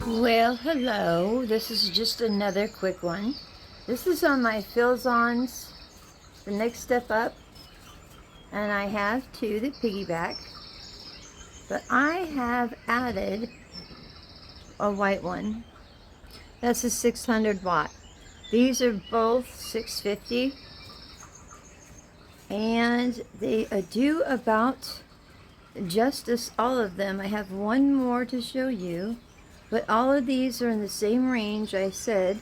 Well, hello. This is just another quick one. This is on my Phlizons, the next step up, and I have two that piggyback, but I have added a white one. That's a 600 watt. These are both 650, and they do about justice, all of them. I have one more to show you. But all of these are in the same range I said,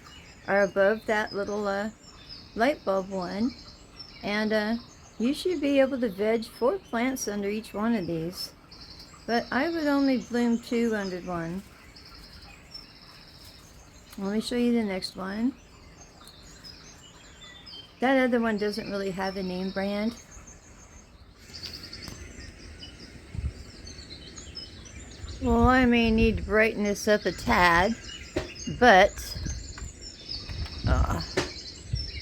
are above that little light bulb one. And you should be able to veg 4 plants under each one of these. But I would only bloom 2 under one. Let me show you the next one. That other one doesn't really have a name brand. Well, I may need to brighten this up a tad, but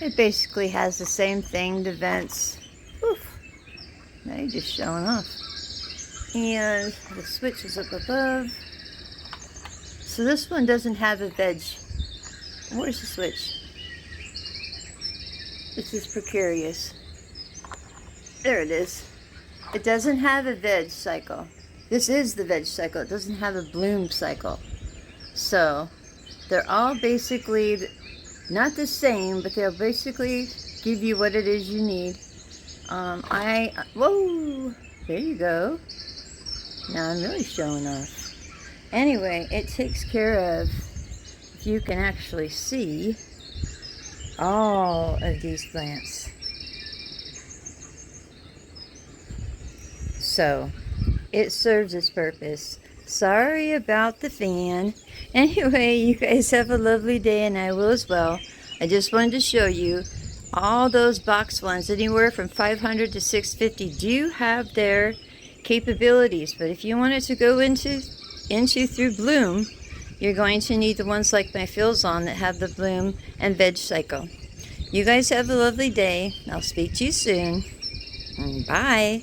it basically has the same thing, the vents. Oof, now you're just showing off. And the switch is up above. So this one doesn't have a veg. Where's the switch? This is precarious. There it is. It doesn't have a veg cycle. This is the veg cycle. It doesn't have a bloom cycle. So they're all basically not the same, but they'll basically give you what it is you need. Whoa, there you go. Now I'm really showing off. Anyway, it takes care of, if you can actually see, all of these plants. So it serves its purpose. Sorry about the fan. Anyway, you guys have a lovely day, and I will as well. I just wanted to show you all those box ones, anywhere from 500 to 650, do have their capabilities. But if you want it to go into through bloom, you're going to need the ones like my Phlizon that have the bloom and veg cycle. You guys have a lovely day. I'll speak to you soon. Bye.